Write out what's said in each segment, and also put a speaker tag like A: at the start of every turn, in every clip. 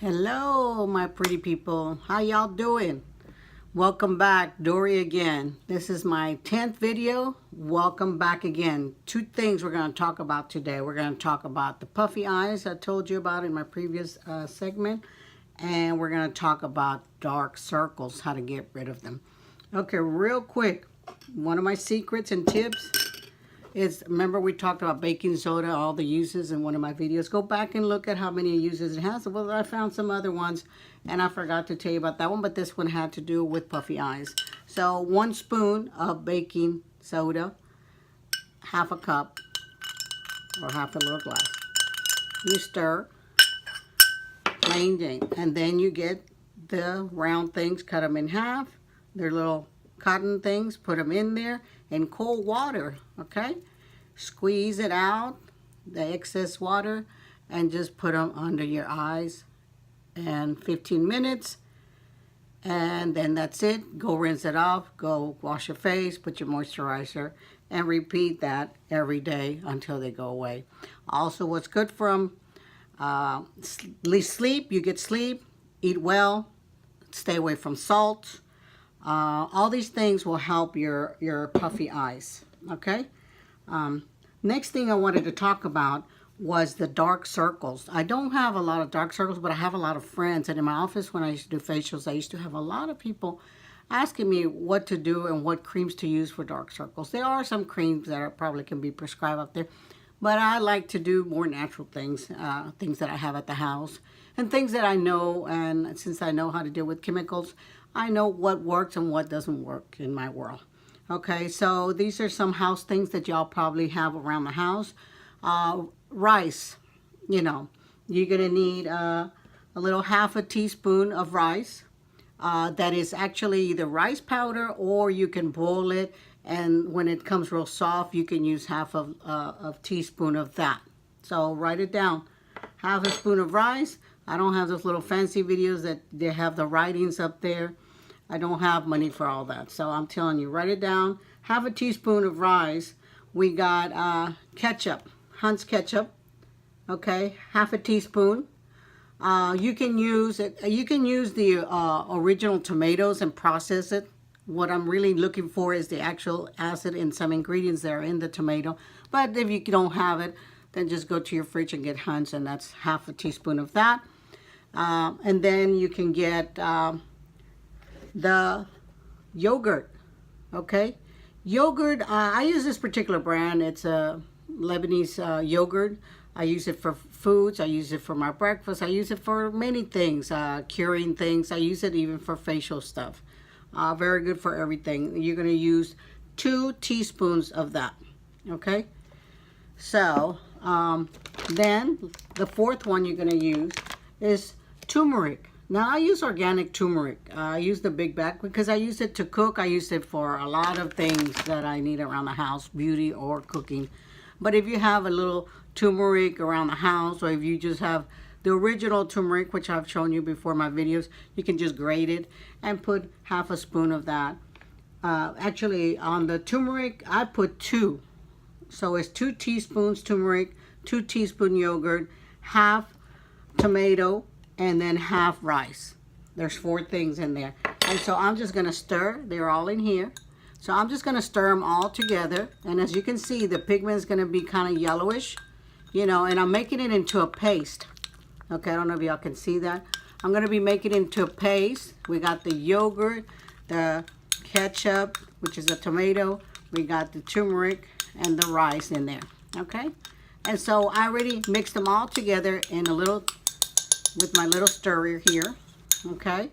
A: Hello, my pretty people. How y'all doing? Welcome back, Dori again. This is my 10th video. Welcome back again. Two things we're going to talk about today. We're going to talk about the puffy eyes I told you about in my previous segment. And we're going to talk about dark circles, how to get rid of them. Okay, real quick. One of my secrets and tips is, remember we talked about baking soda, all the uses in one of my videos. Go back and look at how many uses it has. Well, I found some other ones and I forgot to tell you about that one, but this one had to do with puffy eyes. So 1 spoon of baking soda, half a cup or half a little glass. You stir, plain Jane, and then you get the round things, cut them in half. They're little cotton things, put them in there in cold water, okay? Squeeze it out, the excess water, and just put them under your eyes and 15 minutes, and then that's it. Go rinse it off, go wash your face, put your moisturizer, and repeat that every day until they go away. Also, what's good for them, sleep, you get sleep, eat well, stay away from salt. All these things will help your puffy eyes, okay? Next thing I wanted to talk about was the dark circles. I don't have a lot of dark circles, but I have a lot of friends. And in my office, when I used to do facials, I used to have a lot of people asking me what to do and what creams to use for dark circles. There are some creams that probably can be prescribed out there, but I like to do more natural things, things that I have at the house, and things that I know. And since I know how to deal with chemicals, I know what works and what doesn't work in my world. Okay, so these are some house things that y'all probably have around the house. Rice, you know, you're going to need a little half a teaspoon of rice. That is actually either rice powder, or you can boil it, and when it comes real soft, you can use half of a teaspoon of that. So write it down. Half a spoon of rice. I don't have those little fancy videos that they have the writings up there. I don't have money for all that. So I'm telling you, write it down. Half a teaspoon of rice. We got ketchup, Hunt's ketchup. Okay, half a teaspoon. You can use it. You can use the original tomatoes and process it. What I'm really looking for is the actual acid in some ingredients that are in the tomato. But if you don't have it, then just go to your fridge and get Hunt's, and that's half a teaspoon of that. And then you can get the yogurt. Okay, yogurt, I use this particular brand. It's a Lebanese yogurt. I use it for foods, I use it for my breakfast, I use it for many things, curing things. I use it even for facial stuff. Very good for everything. You're going to use 2 teaspoons of that. Okay, so then the fourth one you're going to use is turmeric. Now I use organic turmeric. I use the big bag because I use it to cook. I use it for a lot of things that I need around the house, beauty or cooking. But if you have a little turmeric around the house, or if you just have the original turmeric, which I've shown you before in my videos, you can just grate it and put half a spoon of that. Actually, on the turmeric, I put 2. So it's 2 teaspoons turmeric, 2 teaspoon yogurt, half tomato, and then half rice. There's 4 things in there. And so I'm just going to stir. They're all in here. So I'm just going to stir them all together. And as you can see, the pigment is going to be kind of yellowish, you know, and I'm making it into a paste. Okay, I don't know if y'all can see that. I'm going to be making it into a paste. We got the yogurt, the ketchup, which is a tomato. We got the turmeric and the rice in there. Okay, and so I already mixed them all together in a little, with my little stirrer here. Okay,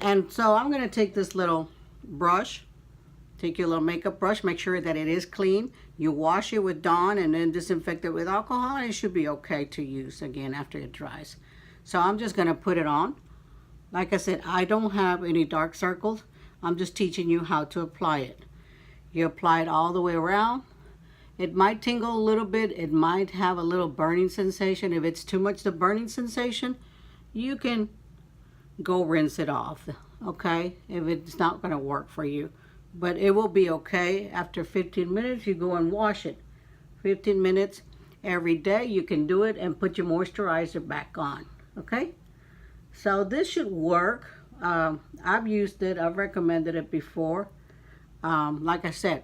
A: and so I'm going to take this little brush. Take your little makeup brush, make sure that it is clean. You wash it with Dawn and then disinfect it with alcohol, and it should be okay to use again after it dries. So I'm just going to put it on. Like I said, I don't have any dark circles. I'm just teaching you how to apply it. You apply it all the way around. It might tingle a little bit. It might have a little burning sensation. If it's too much the burning sensation, you can go rinse it off, okay? If it's not going to work for you. But it will be okay. After 15 minutes, you go and wash it. 15 minutes every day, you can do it and put your moisturizer back on, okay? So this should work. I've used it. I've recommended it before. Like I said,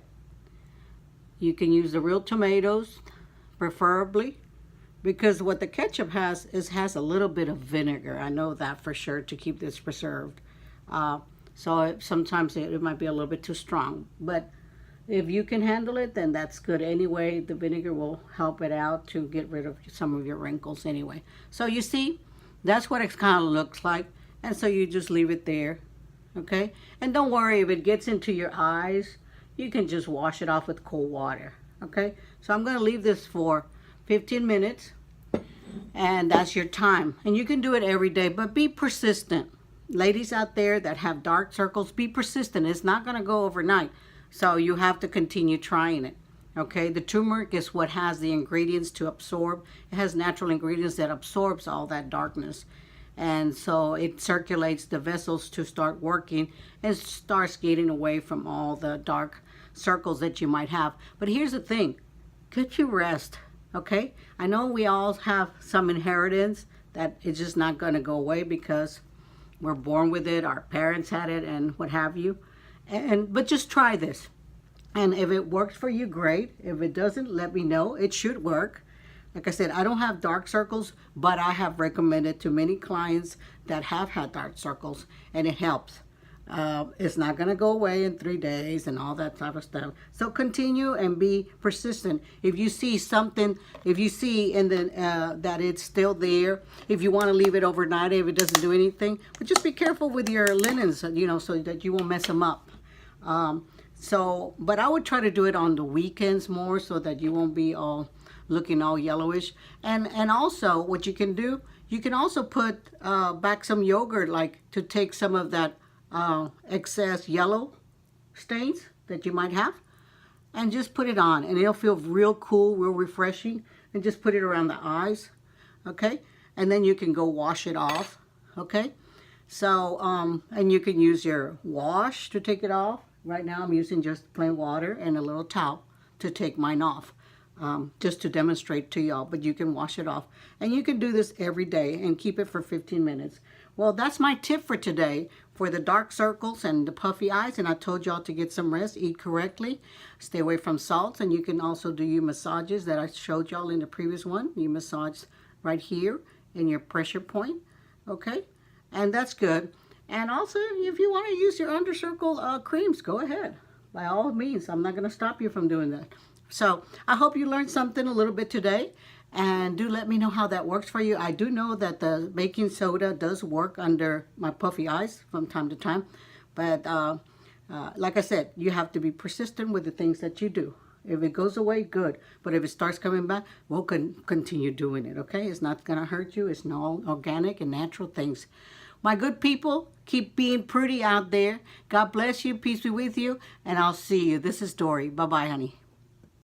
A: you can use the real tomatoes, preferably, because what the ketchup has a little bit of vinegar. I know that for sure, to keep this preserved. Sometimes it might be a little bit too strong, but if you can handle it, then that's good. Anyway, the vinegar will help it out to get rid of some of your wrinkles anyway. So you see, that's what it kind of looks like. And so you just leave it there, okay? And don't worry if it gets into your eyes, you can just wash it off with cold water, okay? So I'm gonna leave this for 15 minutes, and that's your time. And you can do it every day, but be persistent. Ladies out there that have dark circles, be persistent. It's not gonna go overnight. So you have to continue trying it, okay? The turmeric is what has the ingredients to absorb. It has natural ingredients that absorbs all that darkness. And so it circulates the vessels to start working and starts getting away from all the dark circles that you might have. But here's the thing, get your rest, okay? I know we all have some inheritance that it's just not gonna go away because we're born with it, our parents had it, and what have you. But just try this. And if it works for you, great. If it doesn't, let me know. It should work. Like I said, I don't have dark circles, but I have recommended to many clients that have had dark circles, and it helps. It's not going to go away in 3 days and all that type of stuff. So continue and be persistent. If you see something, if you see in the that it's still there, if you want to leave it overnight, if it doesn't do anything, but just be careful with your linens, you know, so that you won't mess them up. But I would try to do it on the weekends more so that you won't be all looking all yellowish. And also what you can do, you can also put back some yogurt, like to take some of that excess yellow stains that you might have, and just put it on, and it'll feel real cool, real refreshing. And just put it around the eyes, okay? And then you can go wash it off, okay? So and you can use your wash to take it off. Right now I'm using just plain water and a little towel to take mine off, just to demonstrate to y'all. But you can wash it off, and you can do this every day and keep it for 15 minutes. Well, that's my tip for today for the dark circles and the puffy eyes. And I told y'all to get some rest, eat correctly, stay away from salts, and you can also do your massages that I showed y'all in the previous one. You massage right here in your pressure point, okay? And that's good. And also, if you want to use your under circle creams, go ahead. By all means, I'm not going to stop you from doing that. So I hope you learned something a little bit today. And do let me know how that works for you. I do know that the baking soda does work under my puffy eyes from time to time. But like I said, you have to be persistent with the things that you do. If it goes away, good. But if it starts coming back, we'll continue doing it, okay? It's not going to hurt you. It's all organic and natural things. My good people, keep being pretty out there. God bless you. Peace be with you. And I'll see you. This is Dori. Bye-bye, honey.